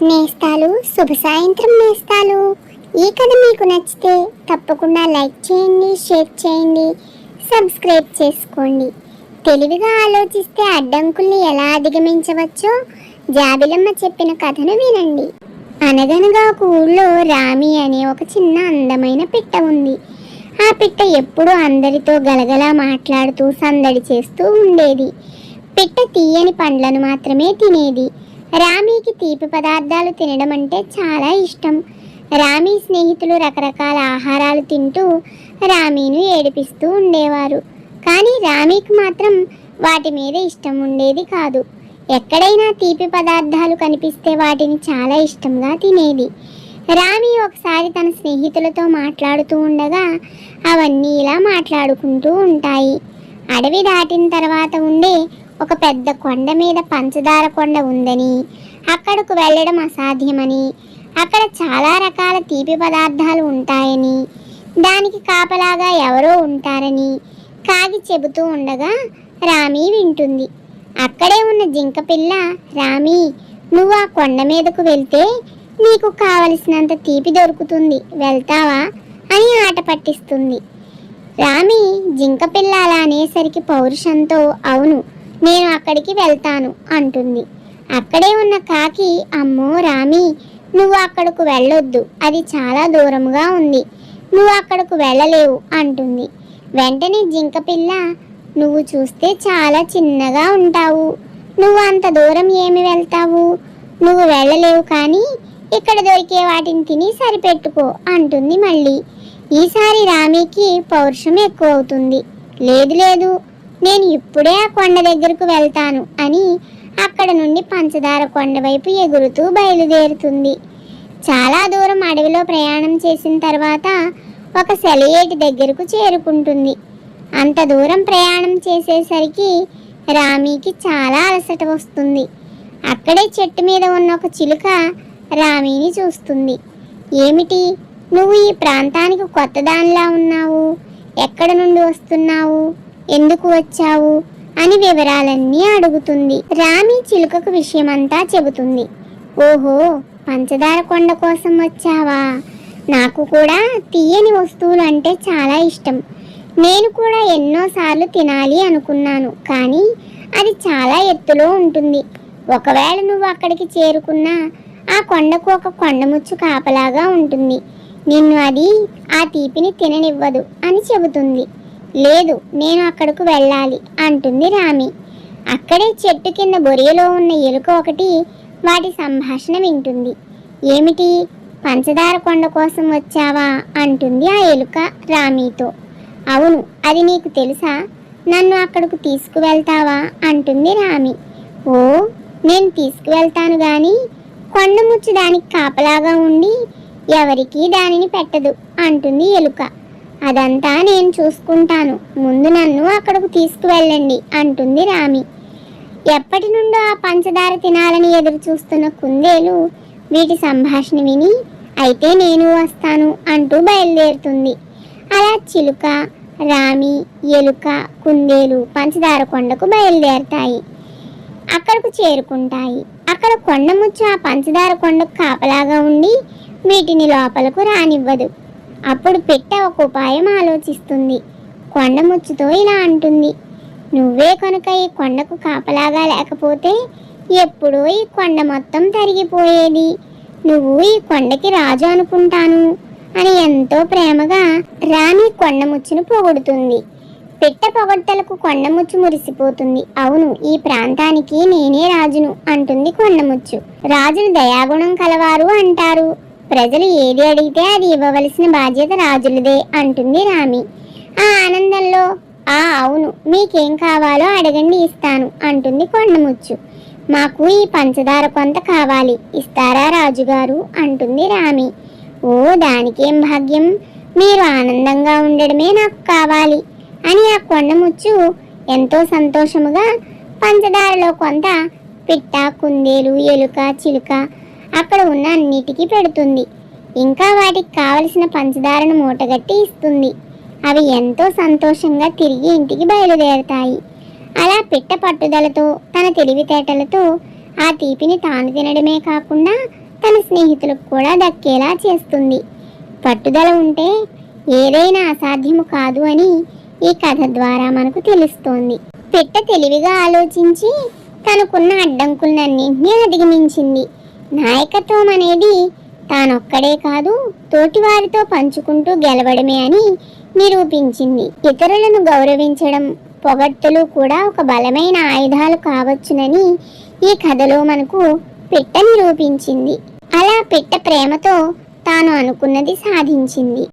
నేస్తాలు శుభ సాయంత్రం నేస్తాలు. ఈ కథ మీకు నచ్చితే తప్పకుండా లైక్ చేయండి, షేర్ చేయండి, సబ్స్క్రైబ్ చేసుకోండి. తెలివిగా ఆలోచిస్తే అడ్డంకుల్ని ఎలా అధిగమించవచ్చో జాబిలమ్మ చెప్పిన కథను వినండి. అనగనగా ఒక ఊళ్ళో రామి అనే ఒక చిన్న అందమైన పిట్ట ఉంది. ఆ పిట్ట ఎప్పుడూ అందరితో గలగలా మాట్లాడుతూ సందడి చేస్తూ ఉండేది. పిట్ట తీయని పండ్లను మాత్రమే తినేది. రామీకి తీపి పదార్థాలు తినడం అంటే చాలా ఇష్టం. రామీ స్నేహితులు రకరకాల ఆహారాలు తింటూ రామీను ఏడిపిస్తూ ఉండేవారు. కానీ రామీకి మాత్రం వాటి మీద ఇష్టం ఉండేది కాదు. ఎక్కడైనా తీపి పదార్థాలు కనిపిస్తే వాటిని చాలా ఇష్టంగా తినేది. రామీ ఒకసారి తన స్నేహితులతో మాట్లాడుతూ ఉండగా అవన్నీ ఇలా మాట్లాడుకుంటూ ఉంటాయి. అడవి దాటిన తర్వాత ఉండే ఒక పెద్ద కొండ మీద పంచదార కొండ ఉందని, అక్కడకు వెళ్ళడం అసాధ్యమని, అక్కడ చాలా రకాల తీపి పదార్థాలు ఉంటాయని, దానికి కాపలాగా ఎవరో ఉంటారని కాగి చెబుతూ ఉండగా రామీ వింటుంది. అక్కడే ఉన్న జింక పిల్ల, రామీ, నువ్వు ఆ కొండ మీదకు వెళ్తే నీకు కావలసినంత తీపి దొరుకుతుంది, వెళ్తావా అని ఆట పట్టిస్తుంది. రామీ జింక పిల్ల అలా అనేసరికి పౌరుషంతో అవును, నేను అక్కడికి వెళ్తాను అంటుంది. అక్కడే ఉన్న కాకి, అమ్మో రామీ, నువ్వు అక్కడకు వెళ్ళొద్దు, అది చాలా దూరముగా ఉంది, నువ్వు అక్కడకు వెళ్ళలేవు అంటుంది. వెంటనే జింక పిల్ల, నువ్వు చూస్తే చాలా చిన్నగా ఉంటావు, నువ్వు అంత దూరం ఏమి వెళ్తావు, నువ్వు వెళ్ళలేవు, కానీ ఇక్కడ దొరికే వాటిని తిని సరిపెట్టుకో అంటుంది మళ్ళీ. ఈసారి రామీకి పౌరుషం ఎక్కువ అవుతుంది. లేదు లేదు, నేను ఇప్పుడే ఆ కొండ దగ్గరకు వెళ్తాను అని అక్కడ నుండి పంచదార కొండ వైపు ఎగురుతూ బయలుదేరుతుంది. చాలా దూరం అడవిలో ప్రయాణం చేసిన తర్వాత ఒక సెలయేటి దగ్గరకు చేరుకుంటుంది. అంత దూరం ప్రయాణం చేసేసరికి రామీకి చాలా అలసట వస్తుంది. అక్కడే చెట్టు మీద ఉన్న ఒక చిలుక రామీని చూస్తుంది. ఏమిటి, నువ్వు ఈ ప్రాంతానికి కొత్త దానిలా ఉన్నావు, ఎక్కడ నుండి వస్తున్నావు, ఎందుకు వచ్చావు అని వివరాలన్నీ అడుగుతుంది. రామీ చిలుకకు విషయమంతా చెబుతుంది. ఓహో, పంచదార కొండ కోసం వచ్చావా, నాకు కూడా తీయని వస్తువులు అంటే చాలా ఇష్టం. నేను కూడా ఎన్నోసార్లు తినాలి అనుకున్నాను, కానీ అది చాలా ఎత్తులో ఉంటుంది. ఒకవేళ నువ్వు అక్కడికి చేరుకున్నా ఆ కొండకు ఒక కొండముచ్చు కాపలాగా ఉంటుంది, నిన్ను అది ఆ తీపిని తిననివ్వదు అని చెబుతుంది. లేదు, నేను అక్కడకు వెళ్ళాలి అంటుంది రామీ. అక్కడే చెట్టు కింద బొరియలో ఉన్న ఎలుక ఒకటి వాటి సంభాషణ వింటుంది. ఏమిటి, పంచదార కొండ కోసం వచ్చావా అంటుంది ఆ ఎలుక రామీతో. అవును, అది నీకు తెలుసా, నన్ను అక్కడకు తీసుకువెళ్తావా అంటుంది రామీ. ఓ, నేను తీసుకువెళ్తాను, కానీ కొండముచ్చు దానికి కాపలాగా ఉండి ఎవరికీ దానిని పెట్టదు అంటుంది ఎలుక. అదంతా నేను చూసుకుంటాను, ముందు నన్ను అక్కడకు తీసుకువెళ్ళండి అంటుంది రామీ. ఎప్పటి నుండో ఆ పంచదార తినాలని ఎదురు చూస్తున్న కుందేలు వీటి సంభాషణ విని అయితే నేను వస్తాను అంటూ బయలుదేరుతుంది. అలా చిలుక, రామీ, ఎలుక, కుందేలు పంచదార కొండకు బయలుదేరతాయి. అక్కడకు చేరుకుంటాయి. అక్కడ కొండముచ్చు ఆ పంచదార కొండకు కాపలాగా ఉండి వీటిని లోపలకు రానివ్వదు. అప్పుడు పిట్ట ఒక ఉపాయం ఆలోచిస్తుంది. కొండముచ్చుతో ఇలా అంటుంది. నువ్వే కనుక ఈ కొండకు కాపలాగా లేకపోతే ఎప్పుడో ఈ కొండ మొత్తం తరిగిపోయేది, నువ్వు ఈ కొండకి రాజు అనుకుంటాను అని ఎంతో ప్రేమగా రాణి కొండముచ్చును పొగుడుతుంది. పిట్ట పొగడ్తలకు కొండముచ్చు మురిసిపోతుంది. అవును, ఈ ప్రాంతానికి నేనే రాజును అంటుంది కొండముచ్చు. రాజులు దయాగుణం కలవారు అంటారు, ప్రజలు ఏది అడిగితే అది ఇవ్వవలసిన బాధ్యత రాజులదే అంటుంది రామీ. ఆ ఆనందంలో అవును, మీకేం కావాలో అడగండి, ఇస్తాను అంటుంది కొండముచ్చు. మాకు ఈ పంచదార కొంత కావాలి, ఇస్తారా రాజుగారు అంటుంది రామీ. ఓ, దానికేం భాగ్యం, మీరు ఆనందంగా ఉండడమే నాకు కావాలి అని ఆ కొండముచ్చు ఎంతో సంతోషముగా పంచదారలో కొంత పిట్ట, కుందేలు, ఎలుక, చిలుక అక్కడ ఉన్న అన్నిటికీ పెడుతుంది. ఇంకా వాటికి కావలసిన పంచదారను మూటగట్టి ఇస్తుంది. అవి ఎంతో సంతోషంగా తిరిగి ఇంటికి బయలుదేరతాయి. అలా పిట్ట పట్టుదలతో తన తెలివితేటలతో ఆ తీపిని తాను తినడమే కాకుండా తన స్నేహితులకు కూడా దక్కేలా చేస్తుంది. పట్టుదల ఉంటే ఏదైనా అసాధ్యము కాదు అని ఈ కథ ద్వారా మనకు తెలుస్తోంది. పిట్ట తెలివిగా ఆలోచించి తనకున్న అడ్డంకులన్నింటినీ అధిగమించింది. నాయకత్వం అనేది తానొక్కడే కాదు, తోటివారితో పంచుకుంటూ గెలవడమే అని నిరూపించింది. ఇతరులను గౌరవించడం, పొగడ్తలు కూడా ఒక బలమైన ఆయుధాలు కావచ్చునని ఈ కథలో మనకు పిట్ట నిరూపించింది. అలా పిట్ట ప్రేమతో తాను అనుకున్నది సాధించింది.